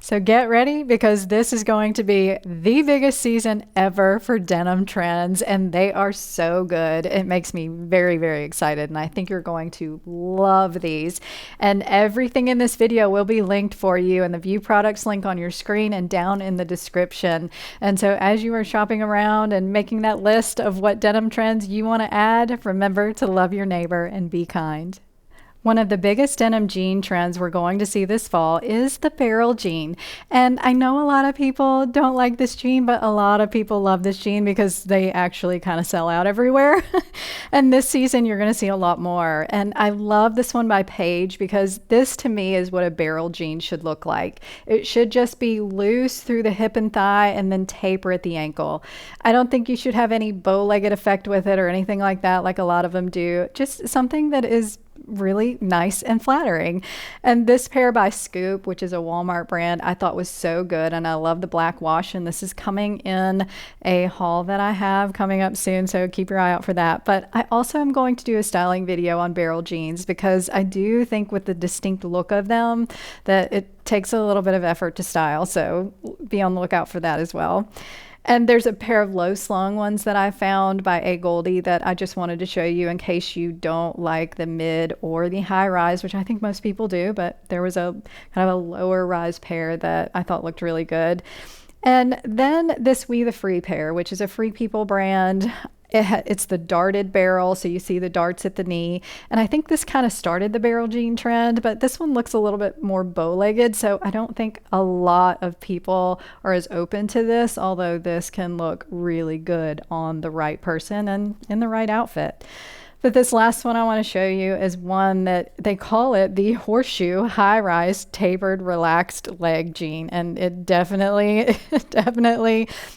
So get ready because this is going to be the biggest season ever for denim trends, and they are so good. It makes me very, very excited, and I think you're going to love these. And everything in this video will be linked for you in the View Products link on your screen and down in the description. And so as you are shopping around and making that list of what denim trends you want to add, remember to love your neighbor and be kind. One of the biggest denim jean trends we're going to see this fall is the barrel jean. And I know a lot of people don't like this jean, but a lot of people love this jean because they actually kind of sell out everywhere. And this season, you're going to see a lot more. And I love this one by Paige because this to me is what a barrel jean should look like. It should just be loose through the hip and thigh and then taper at the ankle. I don't think you should have any bow-legged effect with it or anything like that, like a lot of them do. Just something that is really nice and flattering. And this pair by Scoop, which is a Walmart brand, I thought was so good, and I love the black wash, and this is coming in a haul that I have coming up soon, so keep your eye out for that. But I also am going to do a styling video on barrel jeans because I do think with the distinct look of them that it takes a little bit of effort to style, so be on the lookout for that as well. And there's a pair of low slung ones that I found by A. Goldie that I just wanted to show you in case you don't like the mid or the high rise, which I think most people do, but there was a kind of a lower rise pair that I thought looked really good. And then this We The Free pair, which is a Free People brand. It's the darted barrel, so you see the darts at the knee. And I think this kind of started the barrel jean trend, but this one looks a little bit more bow-legged, so I don't think a lot of people are as open to this, although this can look really good on the right person and in the right outfit. But this last one I want to show you is one that they call it the horseshoe high-rise tapered relaxed leg jean, and it definitely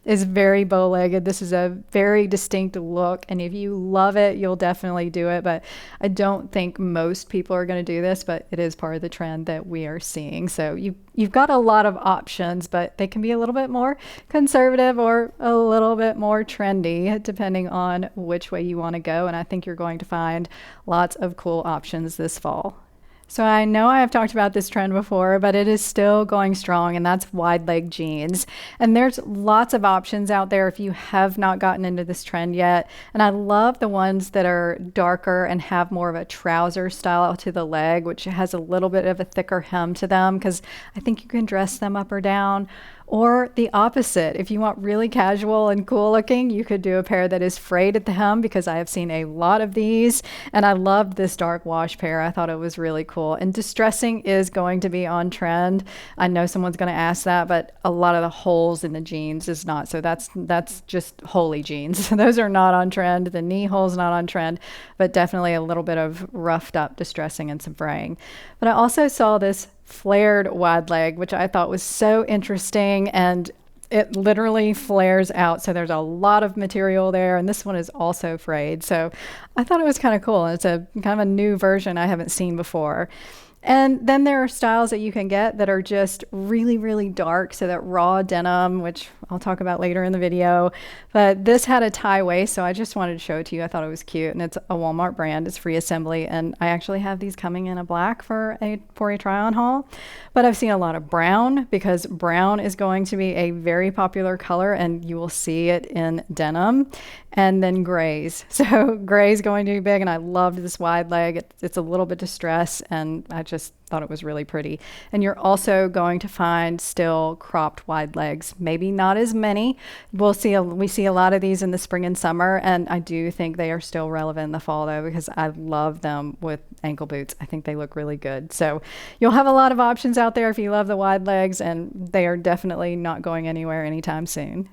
is very bow-legged. This is a very distinct look, and if you love it, you'll definitely do it. But I don't think most people are going to do this, but it is part of the trend that we are seeing. So you've got a lot of options, but they can be a little bit more conservative or a little bit more trendy, depending on which way you want to go. And I think you're going to find lots of cool options this fall. So I know I have talked about this trend before, but it is still going strong, and that's wide leg jeans. And there's lots of options out there if you have not gotten into this trend yet. And I love the ones that are darker and have more of a trouser style to the leg, which has a little bit of a thicker hem to them, because I think you can dress them up or down. Or the opposite, if you want really casual and cool looking, you could do a pair that is frayed at the hem, because I have seen a lot of these, and I loved this dark wash pair. I thought it was really cool. And distressing is going to be on trend. I know someone's going to ask that, but a lot of the holes in the jeans is not. So that's just holey jeans. Those are not on trend. The knee hole's not on trend, but definitely a little bit of roughed up distressing and some fraying. But I also saw this flared wide leg, which I thought was so interesting, and it literally flares out, so there's a lot of material there, and this one is also frayed, so I thought it was kind of cool. It's a kind of a new version I haven't seen before. And then there are styles that you can get that are just really, really dark. So that raw denim, which I'll talk about later in the video, but this had a tie waist. So I just wanted to show it to you. I thought it was cute, and it's a Walmart brand. It's free assembly. And I actually have these coming in a black for a try on haul, but I've seen a lot of brown because brown is going to be a very popular color, and you will see it in denim. And then grays. So gray is going to be big, and I loved this wide leg. It's a little bit distressed, and I just thought it was really pretty. And you're also going to find still cropped wide legs, maybe not as many. We see a lot of these in the spring and summer, and I do think they are still relevant in the fall though, because I love them with ankle boots. I think they look really good. So you'll have a lot of options out there if you love the wide legs, and they are definitely not going anywhere anytime soon.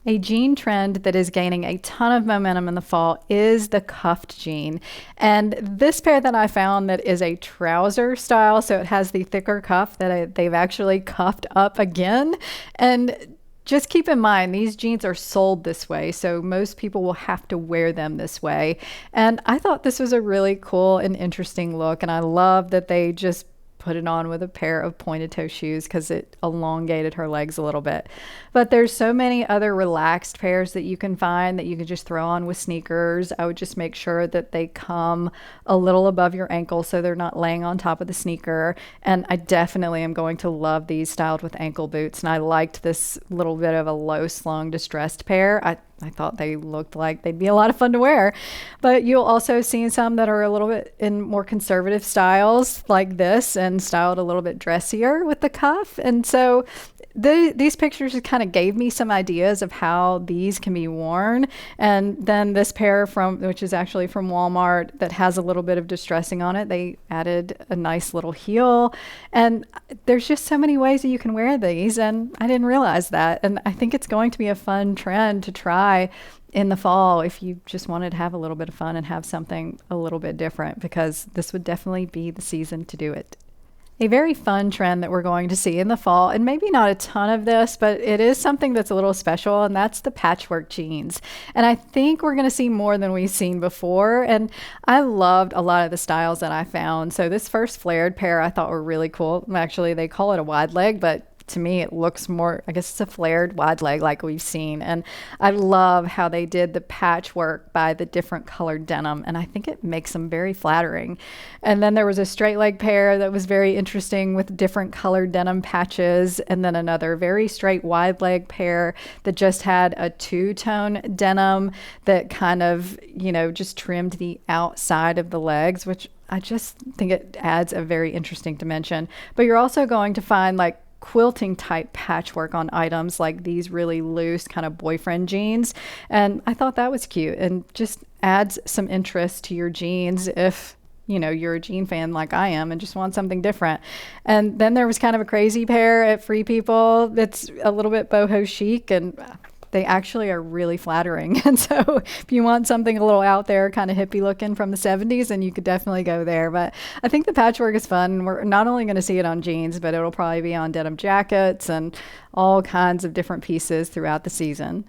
A jean trend that is gaining a ton of momentum in the fall is the cuffed jean. And this pair that I found that is a trouser style, so it has the thicker cuff that they've actually cuffed up again. And just keep in mind, these jeans are sold this way, so most people will have to wear them this way. And I thought this was a really cool and interesting look, and I love that they just put it on with a pair of pointed toe shoes because it elongated her legs a little bit. But there's so many other relaxed pairs that you can find that you can just throw on with sneakers. I would just make sure that they come a little above your ankle so they're not laying on top of the sneaker. And I definitely am going to love these styled with ankle boots. And I liked this little bit of a low slung distressed pair. I thought they looked like they'd be a lot of fun to wear. But you'll also see some that are a little bit in more conservative styles like this and styled a little bit dressier with the cuff. And so these pictures just kind of gave me some ideas of how these can be worn. And then this pair which is actually from Walmart that has a little bit of distressing on it, they added a nice little heel. And there's just so many ways that you can wear these, and I didn't realize that. And I think it's going to be a fun trend to try in the fall if you just wanted to have a little bit of fun and have something a little bit different, because this would definitely be the season to do it. A very fun trend that we're going to see in the fall, and maybe not a ton of this, but it is something that's a little special, and that's the patchwork jeans. And I think we're going to see more than we've seen before, and I loved a lot of the styles that I found. So this first flared pair I thought were really cool. Actually, they call it a wide leg, but to me it looks more, I guess it's a flared wide leg like we've seen. And I love how they did the patchwork by the different colored denim, and I think it makes them very flattering. And then there was a straight leg pair that was very interesting with different colored denim patches, and then another very straight wide leg pair that just had a two-tone denim that kind of, just trimmed the outside of the legs, which I just think it adds a very interesting dimension. But you're also going to find like quilting type patchwork on items like these really loose kind of boyfriend jeans. And I thought that was cute and just adds some interest to your jeans if you're a jean fan like I am and just want something different. And then there was kind of a crazy pair at Free People that's a little bit boho chic, and they actually are really flattering. And so if you want something a little out there, kind of hippie looking from the 70s, then you could definitely go there. But I think the patchwork is fun. We're not only going to see it on jeans, but it'll probably be on denim jackets and all kinds of different pieces throughout the season.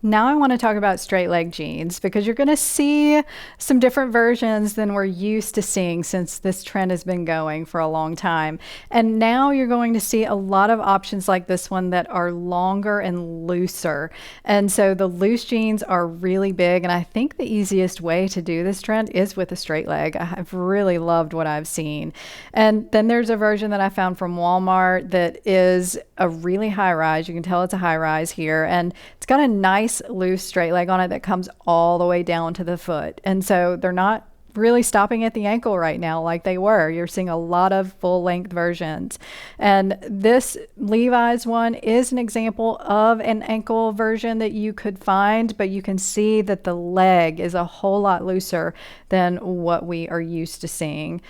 Now I want to talk about straight leg jeans, because you're going to see some different versions than we're used to seeing since this trend has been going for a long time. And now you're going to see a lot of options like this one that are longer and looser. And so the loose jeans are really big. And I think the easiest way to do this trend is with a straight leg. I've really loved what I've seen. And then there's a version that I found from Walmart that is a really high rise. You can tell it's a high rise here. And it's got a nice loose straight leg on it that comes all the way down to the foot. And so they're not really stopping at the ankle right now like they were. You're seeing a lot of full length versions. And this Levi's one is an example of an ankle version that you could find, but you can see that the leg is a whole lot looser than what we are used to seeing.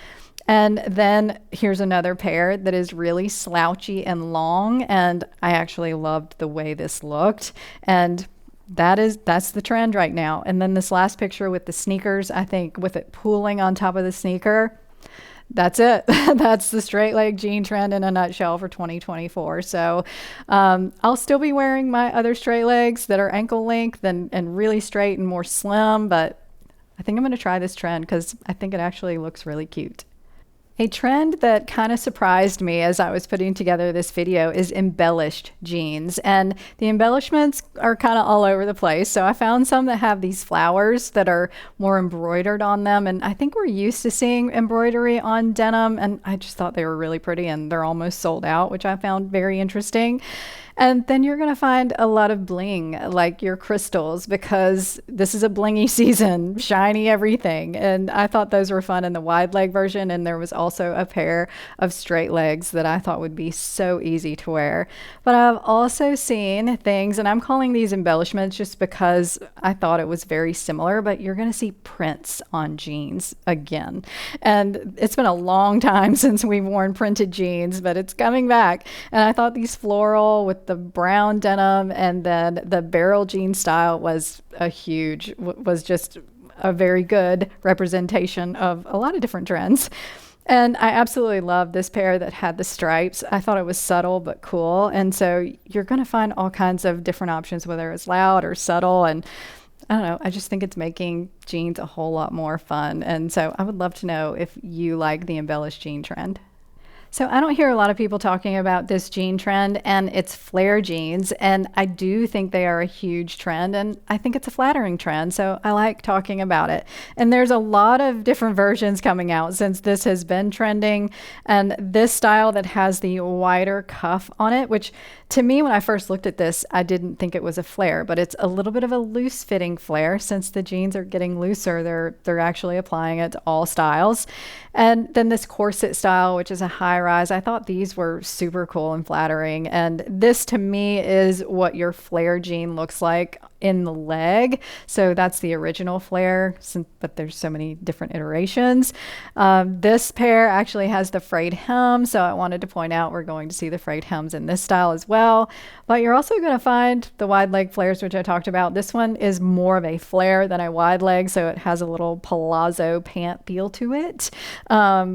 And then here's another pair that is really slouchy and long, and I actually loved the way this looked. And that's the trend right now. And then this last picture with the sneakers, I think with it pooling on top of the sneaker, that's it. That's the straight leg jean trend in a nutshell for 2024. So I'll still be wearing my other straight legs that are ankle length and really straight and more slim, but I think I'm going to try this trend because I think it actually looks really cute. A trend that kind of surprised me as I was putting together this video is embellished jeans. And the embellishments are kind of all over the place. So I found some that have these flowers that are more embroidered on them. And I think we're used to seeing embroidery on denim. And I just thought they were really pretty, and they're almost sold out, which I found very interesting. And then you're going to find a lot of bling, like your crystals, because this is a blingy season, shiny everything. And I thought those were fun in the wide leg version. And there was also a pair of straight legs that I thought would be so easy to wear. But I've also seen things, and I'm calling these embellishments just because I thought it was very similar, but you're going to see prints on jeans again. And it's been a long time since we've worn printed jeans, but it's coming back. And I thought these floral with the brown denim and then the barrel jean style was just a very good representation of a lot of different trends. And I absolutely love this pair that had the stripes. I thought it was subtle but cool. And so you're going to find all kinds of different options, whether it's loud or subtle. And I don't know, I just think it's making jeans a whole lot more fun. And so I would love to know if you like the embellished jean trend. So I don't hear a lot of people talking about this jean trend, and it's flare jeans. And I do think they are a huge trend, and I think it's a flattering trend. So I like talking about it. And there's a lot of different versions coming out since this has been trending. And this style that has the wider cuff on it, which to me, when I first looked at this, I didn't think it was a flare, but it's a little bit of a loose fitting flare. Since the jeans are getting looser, they're actually applying it to all styles. And then this corset style, which is a high rise, I thought these were super cool and flattering. And this to me is what your flare jean looks like in the leg. So that's the original flare, but there's so many different iterations. This pair actually has the frayed hem, so I wanted to point out we're going to see the frayed hems in this style as well. But you're also going to find the wide leg flares, which I talked about. This one is more of a flare than a wide leg, so it has a little palazzo pant feel to it,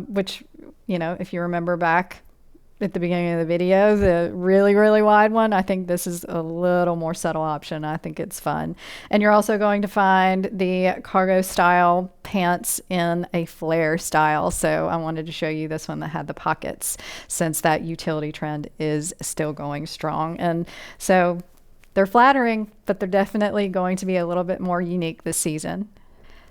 which, you know, if you remember back at the beginning of the video, the really, really wide one, I think this is a little more subtle option. I think it's fun. And you're also going to find the cargo style pants in a flare style. So I wanted to show you this one that had the pockets, since that utility trend is still going strong. And so they're flattering, but they're definitely going to be a little bit more unique this season.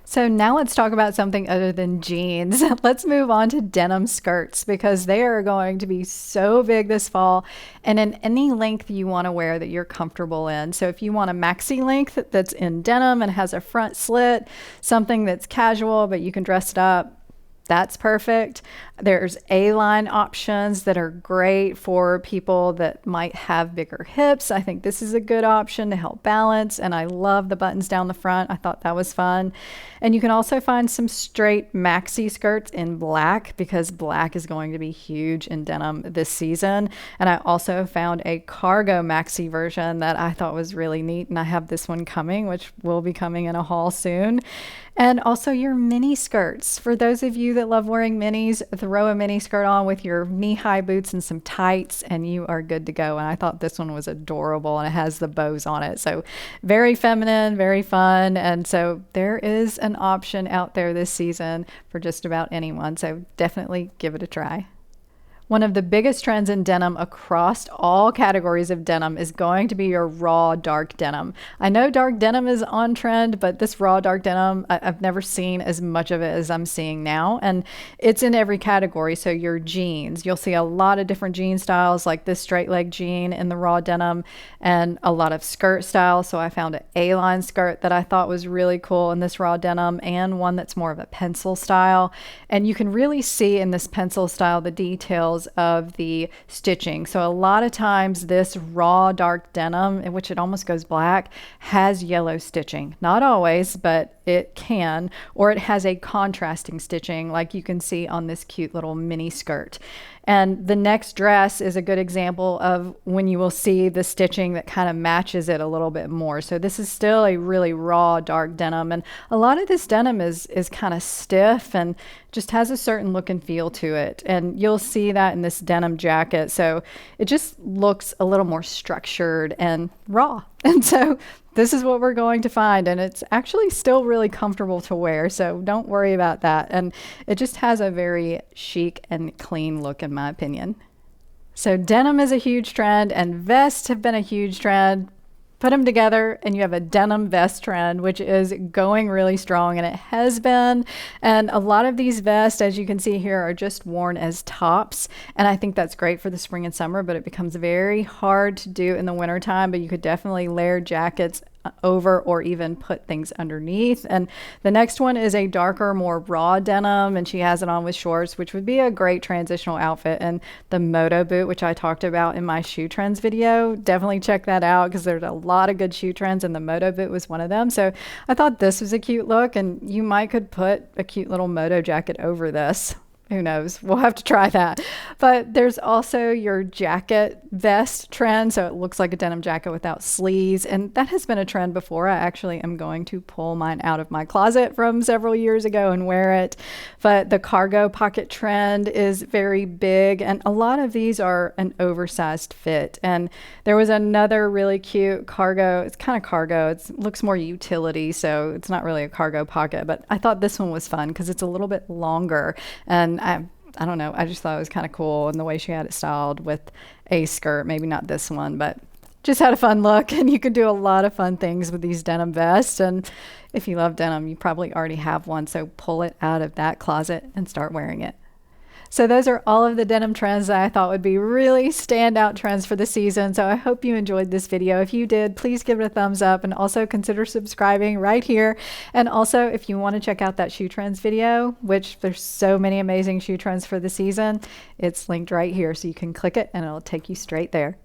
So now let's talk about something other than jeans. Let's move on to denim skirts, because they are going to be so big this fall, and in any length you want to wear that you're comfortable in. So if you want a maxi length that's in denim and has a front slit, something that's casual but you can dress it up, that's perfect. There's A-line options that are great for people that might have bigger hips. I think this is a good option to help balance, and I love the buttons down the front. I thought that was fun. And you can also find some straight maxi skirts in black, because black is going to be huge in denim this season. And I also found a cargo maxi version that I thought was really neat, and I have this one coming, which will be coming in a haul soon. And also your mini skirts. For those of you that love wearing minis, throw a mini skirt on with your knee-high boots and some tights, and you are good to go. And I thought this one was adorable, and it has the bows on it. So very feminine, very fun. And so there is an option out there this season for just about anyone. So definitely give it a try. One of the biggest trends in denim across all categories of denim is going to be your raw dark denim. I know dark denim is on trend, but this raw dark denim, I've never seen as much of it as I'm seeing now. And it's in every category. So your jeans, you'll see a lot of different jean styles, like this straight leg jean in the raw denim, and a lot of skirt styles. So I found an A-line skirt that I thought was really cool in this raw denim, and one that's more of a pencil style. And you can really see in this pencil style the details of the stitching. So a lot of times this raw dark denim, in which it almost goes black, has yellow stitching. Not always, but it can, or it has a contrasting stitching like you can see on this cute little mini skirt. And the next dress is a good example of when you will see the stitching that kind of matches it a little bit more. So this is still a really raw dark denim, and a lot of this denim is kind of stiff and just has a certain look and feel to it. And you'll see that in this denim jacket. So it just looks a little more structured and raw. And so this is what we're going to find, and it's actually still really comfortable to wear, so don't worry about that. And it just has a very chic and clean look, in my opinion. So denim is a huge trend, and vests have been a huge trend. Put them together and you have a denim vest trend, which is going really strong, and it has been. And a lot of these vests, as you can see here, are just worn as tops. And I think that's great for the spring and summer, but it becomes very hard to do in the wintertime. But you could definitely layer jackets over or even put things underneath. And the next one is a darker, more raw denim, and she has it on with shorts, which would be a great transitional outfit. And the moto boot, which I talked about in my shoe trends video, definitely check that out, because there's a lot of good shoe trends, and the moto boot was one of them. So I thought this was a cute look, and you might could put a cute little moto jacket over this. Who knows? We'll have to try that. But there's also your jacket vest trend. So it looks like a denim jacket without sleeves. And that has been a trend before. I actually am going to pull mine out of my closet from several years ago and wear it. But the cargo pocket trend is very big. And a lot of these are an oversized fit. And there was another really cute cargo. It's kind of cargo. It looks more utility. So it's not really a cargo pocket. But I thought this one was fun because it's a little bit longer. And I I don't know, I just thought it was kind of cool, and the way she had it styled with a skirt, maybe not this one, but just had a fun look. And you can do a lot of fun things with these denim vests. And if you love denim, you probably already have one, so pull it out of that closet and start wearing it. So those are all of the denim trends that I thought would be really standout trends for the season. So I hope you enjoyed this video. If you did, please give it a thumbs up, and also consider subscribing right here. And also, if you want to check out that shoe trends video, which there's so many amazing shoe trends for the season, it's linked right here. So you can click it and it'll take you straight there.